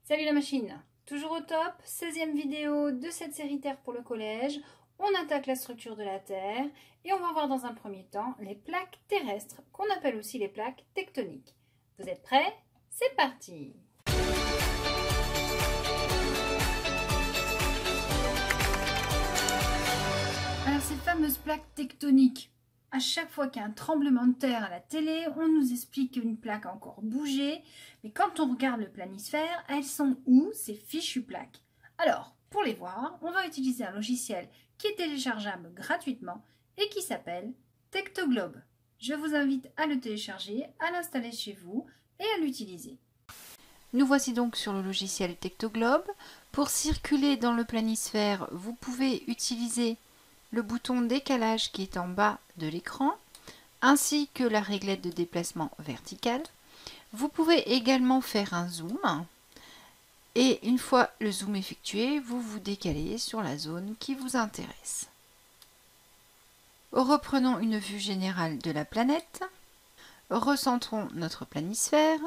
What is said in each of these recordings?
Salut la machine! Toujours au top, 16e vidéo de cette série Terre pour le collège. On attaque la structure de la Terre et on va voir dans un premier temps les plaques terrestres, qu'on appelle aussi les plaques tectoniques. Vous êtes prêts? C'est parti! Alors ces fameuses plaques tectoniques, à chaque fois qu'il y a un tremblement de terre à la télé, on nous explique qu'une plaque a encore bougé. Mais quand on regarde le planisphère, elles sont où ces fichues plaques? Alors, pour les voir, on va utiliser un logiciel qui est téléchargeable gratuitement et qui s'appelle Tectoglobe. Je vous invite à le télécharger, à l'installer chez vous et à l'utiliser. Nous voici donc sur le logiciel Tectoglobe. Pour circuler dans le planisphère, vous pouvez utiliser le bouton décalage qui est en bas de l'écran, ainsi que la réglette de déplacement vertical. Vous pouvez également faire un zoom, et une fois le zoom effectué, vous vous décalez sur la zone qui vous intéresse. Reprenons une vue générale de la planète, recentrons notre planisphère,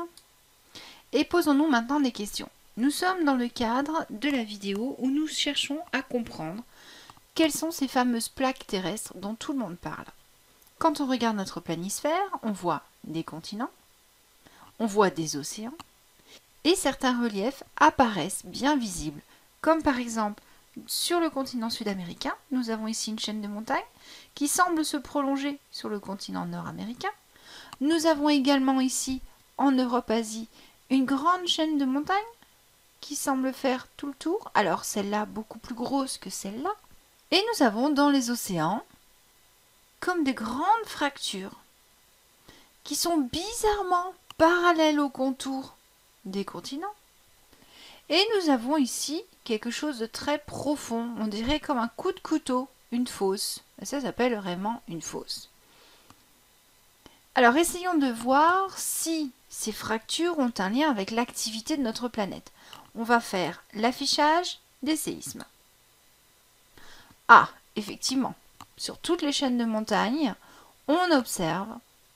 et posons-nous maintenant des questions. Nous sommes dans le cadre de la vidéo où nous cherchons à comprendre quelles sont ces fameuses plaques terrestres dont tout le monde parle. Quand on regarde notre planisphère, on voit des continents, on voit des océans, et certains reliefs apparaissent bien visibles, comme par exemple sur le continent sud-américain, nous avons ici une chaîne de montagnes qui semble se prolonger sur le continent nord-américain. Nous avons également ici, en Europe-Asie, une grande chaîne de montagnes qui semble faire tout le tour, alors celle-là beaucoup plus grosse que celle-là. Et nous avons dans les océans comme des grandes fractures qui sont bizarrement parallèles au contour des continents. Et nous avons ici quelque chose de très profond, on dirait comme un coup de couteau, une fosse. Et ça s'appelle vraiment une fosse. Alors essayons de voir si ces fractures ont un lien avec l'activité de notre planète. On va faire l'affichage des séismes. Ah, effectivement, sur toutes les chaînes de montagnes, on observe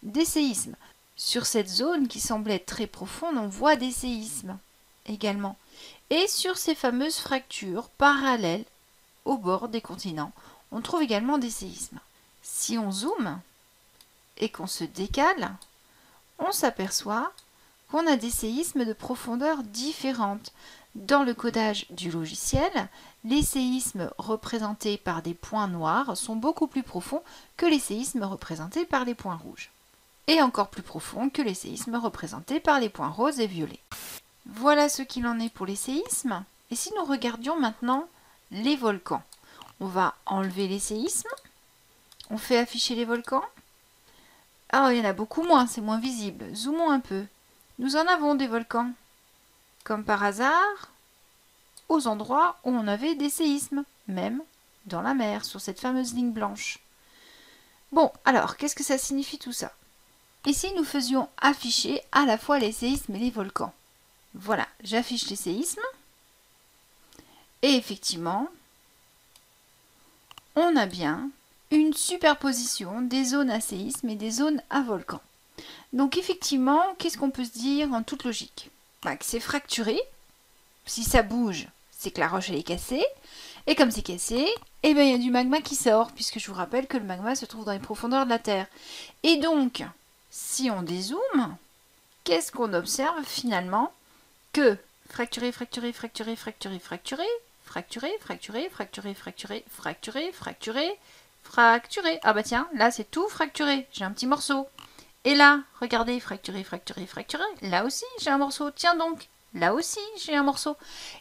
des séismes. Sur cette zone qui semble être très profonde, on voit des séismes également. Et sur ces fameuses fractures parallèles au bord des continents, on trouve également des séismes. Si on zoome et qu'on se décale, on s'aperçoit qu'on a des séismes de profondeur différentes. Dans le codage du logiciel, les séismes représentés par des points noirs sont beaucoup plus profonds que les séismes représentés par les points rouges. Et encore plus profonds que les séismes représentés par les points roses et violets. Voilà ce qu'il en est pour les séismes. Et si nous regardions maintenant les volcans, on va enlever les séismes, on fait afficher les volcans. Ah, il y en a beaucoup moins, c'est moins visible. Zoomons un peu. Nous en avons des volcans. Comme par hasard, aux endroits où on avait des séismes, même dans la mer, sur cette fameuse ligne blanche. Bon, alors, qu'est-ce que ça signifie tout ça? Ici, nous faisions afficher à la fois les séismes et les volcans. Voilà, j'affiche les séismes. Et effectivement, on a bien une superposition des zones à séisme et des zones à volcan. Donc effectivement, qu'est-ce qu'on peut se dire en toute logique? Que c'est fracturé. Si ça bouge, c'est que la roche elle est cassée. Et comme c'est cassé, eh bien, il y a du magma qui sort, puisque je vous rappelle que le magma se trouve dans les profondeurs de la Terre. Et donc, si on dézoome, qu'est-ce qu'on observe finalement? Que fracturé, fracturé, fracturé, fracturé, fracturé, fracturé, fracturé, fracturé, fracturé, fracturé, fracturé, fracturé. Ah bah tiens, là c'est tout fracturé, j'ai un petit morceau. Et là, regardez, fracturé, fracturé, fracturé, là aussi j'ai un morceau. Tiens donc, là aussi j'ai un morceau.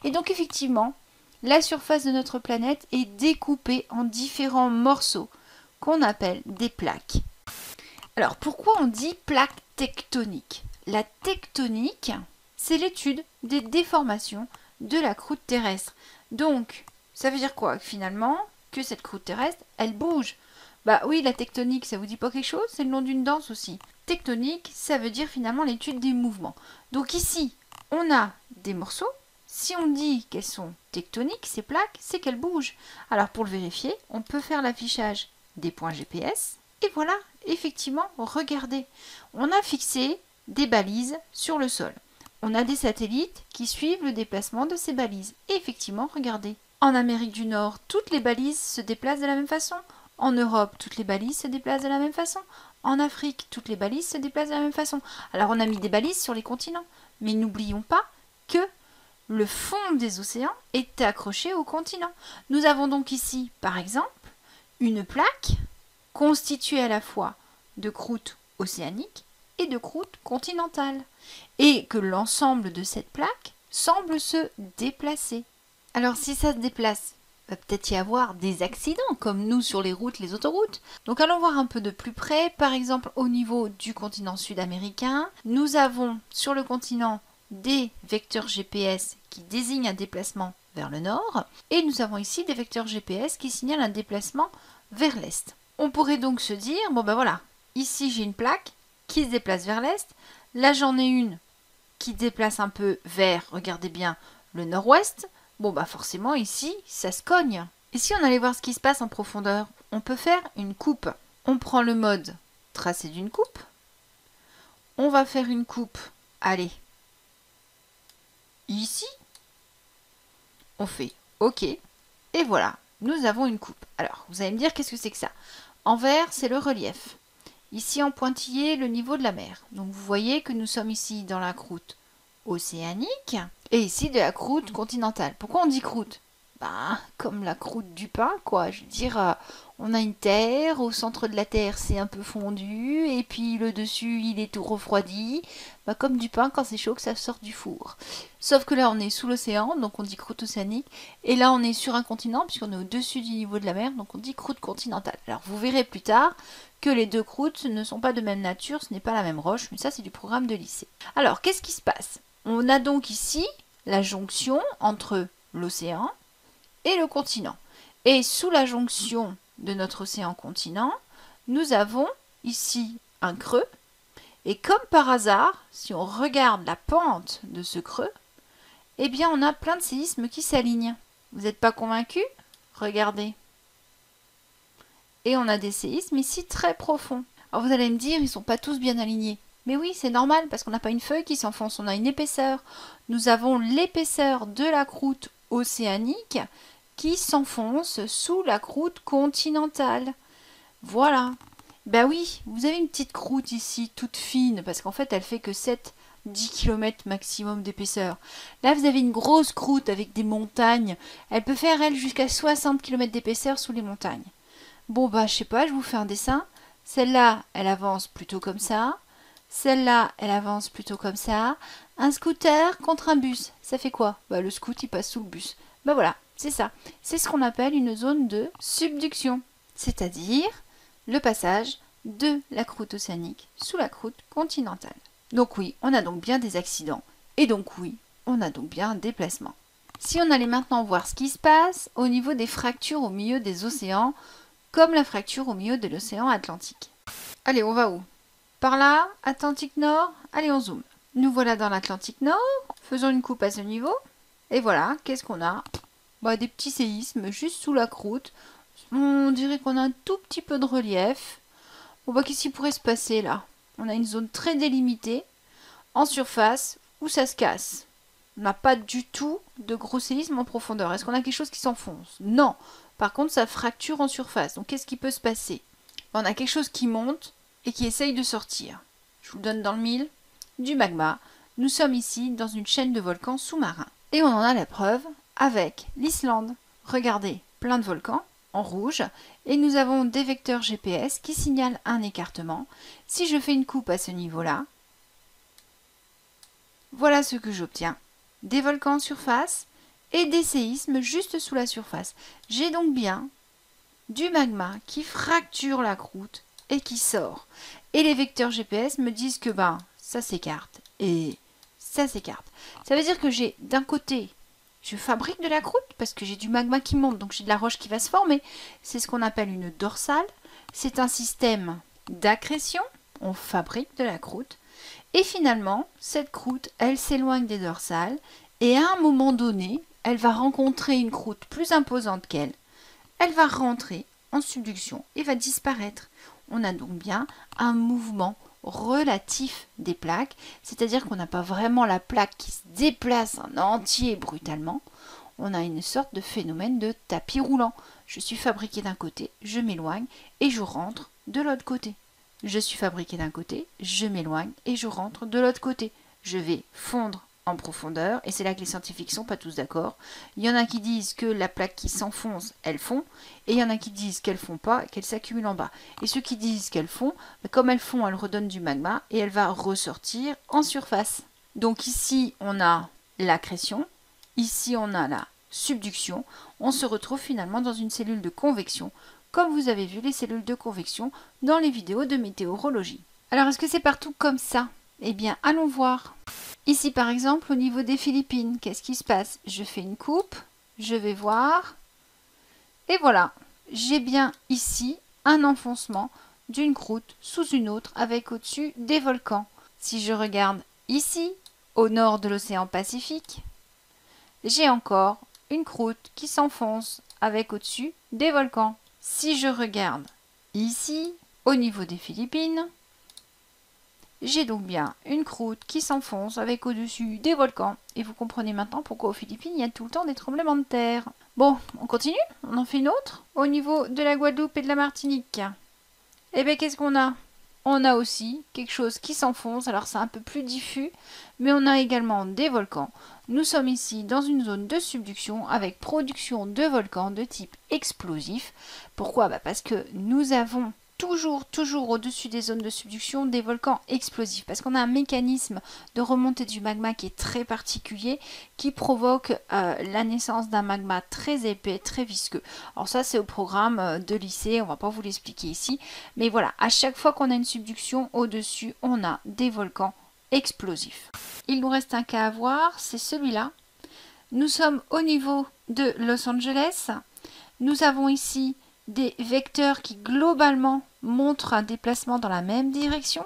Et donc effectivement, la surface de notre planète est découpée en différents morceaux qu'on appelle des plaques. Alors pourquoi on dit plaques tectoniques? La tectonique, c'est l'étude des déformations de la croûte terrestre. Donc, ça veut dire quoi finalement? Que cette croûte terrestre, elle bouge. Bah oui, la tectonique, ça vous dit pas quelque chose? C'est le nom d'une danse aussi. Tectonique, ça veut dire finalement l'étude des mouvements. Donc ici, on a des morceaux. Si on dit qu'elles sont tectoniques, ces plaques, c'est qu'elles bougent. Alors pour le vérifier, on peut faire l'affichage des points GPS. Et voilà, effectivement, regardez. On a fixé des balises sur le sol. on a des satellites qui suivent le déplacement de ces balises. Et effectivement, regardez, en Amérique du Nord, toutes les balises se déplacent de la même façon. En Europe, toutes les balises se déplacent de la même façon. En Afrique, toutes les balises se déplacent de la même façon. Alors on a mis des balises sur les continents. Mais n'oublions pas que le fond des océans est accroché au continent. Nous avons donc ici, par exemple, une plaque constituée à la fois de croûte océanique et de croûte continentale. Et que l'ensemble de cette plaque semble se déplacer. Alors si ça se déplace, il va peut-être y avoir des accidents, comme nous sur les routes, les autoroutes. Donc allons voir un peu de plus près. Par exemple, au niveau du continent sud-américain, nous avons sur le continent des vecteurs GPS qui désignent un déplacement vers le nord. Et nous avons ici des vecteurs GPS qui signalent un déplacement vers l'est. On pourrait donc se dire, bon ben voilà, ici j'ai une plaque qui se déplace vers l'est. Là j'en ai une qui déplace un peu vers, regardez bien, le nord-ouest. Bon bah forcément ici, ça se cogne. Et si on allait voir ce qui se passe en profondeur, on peut faire une coupe. On prend le mode tracé d'une coupe. On va faire une coupe, allez, ici. On fait OK. Et voilà, nous avons une coupe. Alors, vous allez me dire, qu'est-ce que c'est que ça? En vert, c'est le relief. Ici, en pointillé, le niveau de la mer. Donc, vous voyez que nous sommes ici dans la croûte océanique et ici de la croûte continentale. Pourquoi on dit croûte? Bah, comme la croûte du pain, quoi. Je veux dire, on a une terre, au centre de la terre, c'est un peu fondu, et puis le dessus, il est tout refroidi. Bah, comme du pain, quand c'est chaud, que ça sort du four. Sauf que là, on est sous l'océan, donc on dit croûte océanique. Et là, on est sur un continent, puisqu'on est au-dessus du niveau de la mer, donc on dit croûte continentale. Alors, vous verrez plus tard que les deux croûtes ne sont pas de même nature, ce n'est pas la même roche, mais ça, c'est du programme de lycée. Alors, qu'est-ce qui se passe? On a donc ici la jonction entre l'océan et le continent. Et sous la jonction de notre océan-continent, nous avons ici un creux. Et comme par hasard, si on regarde la pente de ce creux, eh bien on a plein de séismes qui s'alignent. Vous n'êtes pas convaincus? Regardez. Et on a des séismes ici très profonds. Alors vous allez me dire, ils ne sont pas tous bien alignés. Mais oui, c'est normal, parce qu'on n'a pas une feuille qui s'enfonce, on a une épaisseur. Nous avons l'épaisseur de la croûte océanique qui s'enfonce sous la croûte continentale. Voilà. Ben oui, vous avez une petite croûte ici, toute fine, parce qu'en fait, elle fait que 7-10 km maximum d'épaisseur. Là, vous avez une grosse croûte avec des montagnes. Elle peut faire, elle, jusqu'à 60 km d'épaisseur sous les montagnes. Bon, bah, je sais pas, je vous fais un dessin. Celle-là, elle avance plutôt comme ça. Celle-là, elle avance plutôt comme ça. Un scooter contre un bus, ça fait quoi? Bah, le scoot, il passe sous le bus. Bah voilà, c'est ça. C'est ce qu'on appelle une zone de subduction, c'est-à-dire le passage de la croûte océanique sous la croûte continentale. Donc oui, on a donc bien des accidents. Et donc oui, on a donc bien un déplacement. Si on allait maintenant voir ce qui se passe au niveau des fractures au milieu des océans, comme la fracture au milieu de l'océan Atlantique. Allez, on va où? Par là, Atlantique Nord, allez on zoome. Nous voilà dans l'Atlantique Nord, faisons une coupe à ce niveau. Et voilà, qu'est-ce qu'on a? Bah, des petits séismes juste sous la croûte. On dirait qu'on a un tout petit peu de relief. Bon bah qu'est-ce qui pourrait se passer là? On a une zone très délimitée, en surface, où ça se casse. On n'a pas du tout de gros séismes en profondeur. Est-ce qu'on a quelque chose qui s'enfonce? Non. Par contre, ça fracture en surface. Donc qu'est-ce qui peut se passer? On a quelque chose qui monte et qui essaye de sortir. Je vous le donne dans le mille. Du magma. Nous sommes ici dans une chaîne de volcans sous-marins. Et on en a la preuve avec l'Islande. Regardez, plein de volcans en rouge. Et nous avons des vecteurs GPS qui signalent un écartement. Si je fais une coupe à ce niveau-là, voilà ce que j'obtiens. Des volcans en surface et des séismes juste sous la surface. J'ai donc bien du magma qui fracture la croûte et qui sort. Et les vecteurs GPS me disent que ça s'écarte et ça s'écarte. Ça veut dire que j'ai d'un côté, je fabrique de la croûte parce que j'ai du magma qui monte, donc j'ai de la roche qui va se former. C'est ce qu'on appelle une dorsale. C'est un système d'accrétion. On fabrique de la croûte. Et finalement, cette croûte, elle s'éloigne des dorsales et à un moment donné, elle va rencontrer une croûte plus imposante qu'elle. Elle va rentrer en subduction et va disparaître. On a donc bien un mouvement relatif des plaques, c'est-à-dire qu'on n'a pas vraiment la plaque qui se déplace en entier brutalement, on a une sorte de phénomène de tapis roulant. Je suis fabriqué d'un côté, je m'éloigne et je rentre de l'autre côté. Je suis fabriqué d'un côté, je m'éloigne et je rentre de l'autre côté. Je vais fondre en profondeur, et c'est là que les scientifiques sont pas tous d'accord. Il y en a qui disent que la plaque qui s'enfonce, elle fond, et il y en a qui disent qu'elles font pas, qu'elles s'accumulent en bas. Et ceux qui disent qu'elles font, comme elles font, elles redonnent du magma et elle va ressortir en surface. Donc ici, on a l'accrétion, ici on a la subduction, on se retrouve finalement dans une cellule de convection, comme vous avez vu les cellules de convection dans les vidéos de météorologie. Alors est-ce que c'est partout comme ça? Eh bien, allons voir. Ici, par exemple, au niveau des Philippines, qu'est-ce qui se passe? Je fais une coupe, je vais voir, et voilà, j'ai bien ici un enfoncement d'une croûte sous une autre avec au-dessus des volcans. Si je regarde ici, au nord de l'océan Pacifique, j'ai encore une croûte qui s'enfonce avec au-dessus des volcans. Si je regarde ici, au niveau des Philippines, j'ai donc bien une croûte qui s'enfonce avec au-dessus des volcans. Et vous comprenez maintenant pourquoi aux Philippines, il y a tout le temps des tremblements de terre. Bon, on continue? On en fait une autre? Au niveau de la Guadeloupe et de la Martinique, eh bien, qu'est-ce qu'on a? On a aussi quelque chose qui s'enfonce. Alors, c'est un peu plus diffus, mais on a également des volcans. Nous sommes ici dans une zone de subduction avec production de volcans de type explosif. Pourquoi? Parce que nous avons toujours au-dessus des zones de subduction des volcans explosifs, parce qu'on a un mécanisme de remontée du magma qui est très particulier, qui provoque la naissance d'un magma très épais, très visqueux. Alors ça, c'est au programme de lycée, on va pas vous l'expliquer ici, mais voilà, à chaque fois qu'on a une subduction, au-dessus, on a des volcans explosifs. Il nous reste un cas à voir, c'est celui-là. Nous sommes au niveau de Los Angeles. Nous avons ici des vecteurs qui globalement montrent un déplacement dans la même direction,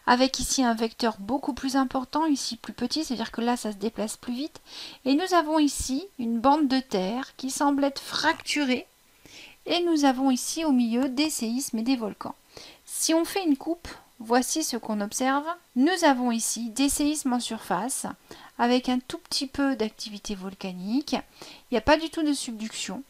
avec ici un vecteur beaucoup plus important, ici plus petit, c'est-à-dire que là ça se déplace plus vite. Et nous avons ici une bande de terre qui semble être fracturée, et nous avons ici au milieu des séismes et des volcans. Si on fait une coupe, voici ce qu'on observe. Nous avons ici des séismes en surface, avec un tout petit peu d'activité volcanique. Il n'y a pas du tout de subduction.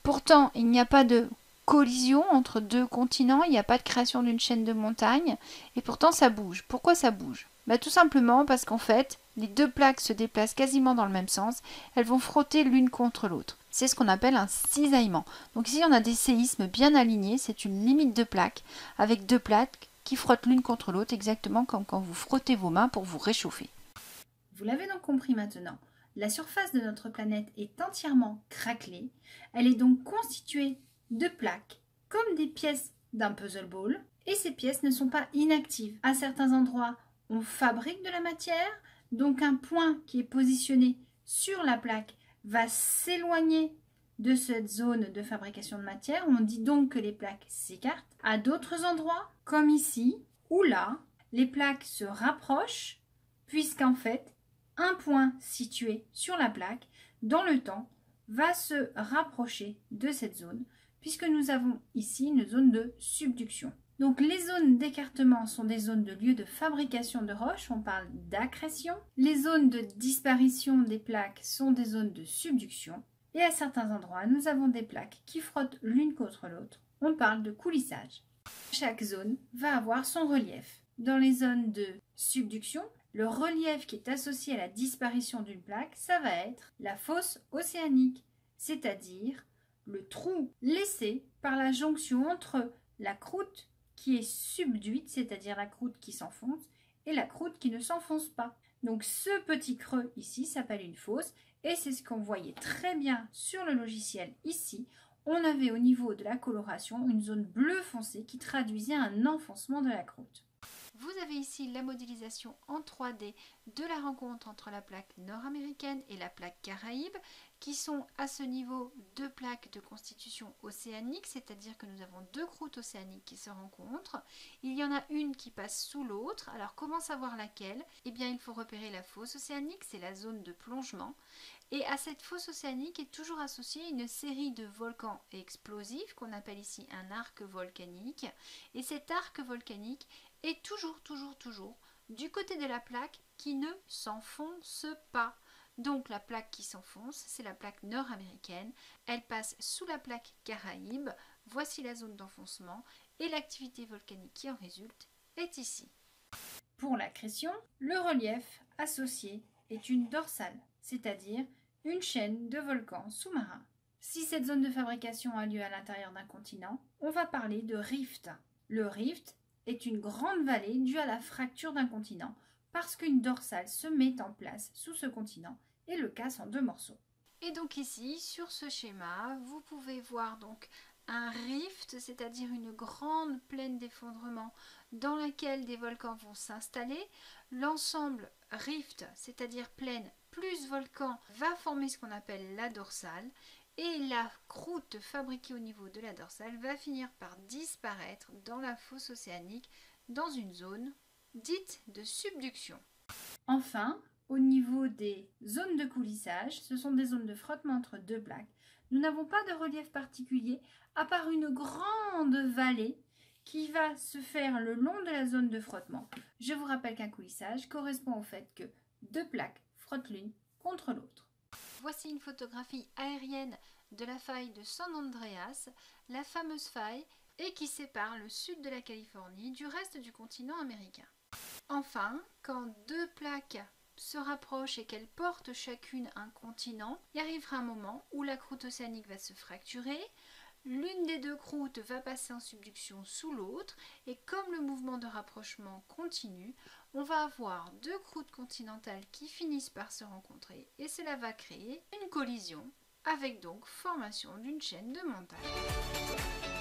Pourtant, il n'y a pas de collision entre deux continents, il n'y a pas de création d'une chaîne de montagnes, et pourtant ça bouge. Pourquoi ça bouge? Tout simplement parce qu'en fait, les deux plaques se déplacent quasiment dans le même sens, elles vont frotter l'une contre l'autre. C'est ce qu'on appelle un cisaillement. Donc ici, on a des séismes bien alignés, c'est une limite de plaques, avec deux plaques qui frottent l'une contre l'autre, exactement comme quand vous frottez vos mains pour vous réchauffer. Vous l'avez donc compris maintenant. La surface de notre planète est entièrement craquelée. Elle est donc constituée de plaques, comme des pièces d'un puzzle ball. Et ces pièces ne sont pas inactives. À certains endroits, on fabrique de la matière. Donc un point qui est positionné sur la plaque va s'éloigner de cette zone de fabrication de matière. On dit donc que les plaques s'écartent. À d'autres endroits, comme ici ou là, les plaques se rapprochent, puisqu'en fait, un point situé sur la plaque, dans le temps, va se rapprocher de cette zone, puisque nous avons ici une zone de subduction. Donc les zones d'écartement sont des zones de lieu de fabrication de roches, on parle d'accrétion. Les zones de disparition des plaques sont des zones de subduction. Et à certains endroits, nous avons des plaques qui frottent l'une contre l'autre, on parle de coulissage. Chaque zone va avoir son relief. Dans les zones de subduction, le relief qui est associé à la disparition d'une plaque, ça va être la fosse océanique, c'est-à-dire le trou laissé par la jonction entre la croûte qui est subduite, c'est-à-dire la croûte qui s'enfonce, et la croûte qui ne s'enfonce pas. Donc ce petit creux ici s'appelle une fosse, et c'est ce qu'on voyait très bien sur le logiciel ici. On avait au niveau de la coloration une zone bleu foncé qui traduisait un enfoncement de la croûte. Vous avez ici la modélisation en 3D de la rencontre entre la plaque nord-américaine et la plaque caraïbe, qui sont à ce niveau deux plaques de constitution océanique, c'est-à-dire que nous avons deux croûtes océaniques qui se rencontrent. Il y en a une qui passe sous l'autre. Alors comment savoir laquelle? Eh bien il faut repérer la fosse océanique, c'est la zone de plongement. Et à cette fosse océanique est toujours associée une série de volcans explosifs qu'on appelle ici un arc volcanique. Et cet arc volcanique Et toujours, du côté de la plaque qui ne s'enfonce pas. Donc la plaque qui s'enfonce, c'est la plaque nord-américaine. Elle passe sous la plaque Caraïbe. Voici la zone d'enfoncement et l'activité volcanique qui en résulte est ici. Pour l'accrétion, le relief associé est une dorsale, c'est-à-dire une chaîne de volcans sous-marins. Si cette zone de fabrication a lieu à l'intérieur d'un continent, on va parler de rift. Le rift est une grande vallée due à la fracture d'un continent parce qu'une dorsale se met en place sous ce continent et le casse en 2 morceaux. Et donc ici, sur ce schéma, vous pouvez voir donc un rift, c'est-à-dire une grande plaine d'effondrement dans laquelle des volcans vont s'installer. L'ensemble rift, c'est-à-dire plaine plus volcan, va former ce qu'on appelle la dorsale. Et la croûte fabriquée au niveau de la dorsale va finir par disparaître dans la fosse océanique dans une zone dite de subduction. Enfin, au niveau des zones de coulissage, ce sont des zones de frottement entre 2 plaques. Nous n'avons pas de relief particulier à part une grande vallée qui va se faire le long de la zone de frottement. Je vous rappelle qu'un coulissage correspond au fait que 2 plaques frottent l'une contre l'autre. Voici une photographie aérienne de la faille de San Andreas, la fameuse faille et qui sépare le sud de la Californie du reste du continent américain. Enfin, quand 2 plaques se rapprochent et qu'elles portent chacune un continent, il arrivera un moment où la croûte océanique va se fracturer, l'une des 2 croûtes va passer en subduction sous l'autre et comme le mouvement de rapprochement continue, on va avoir 2 croûtes continentales qui finissent par se rencontrer et cela va créer une collision avec donc formation d'une chaîne de montagnes.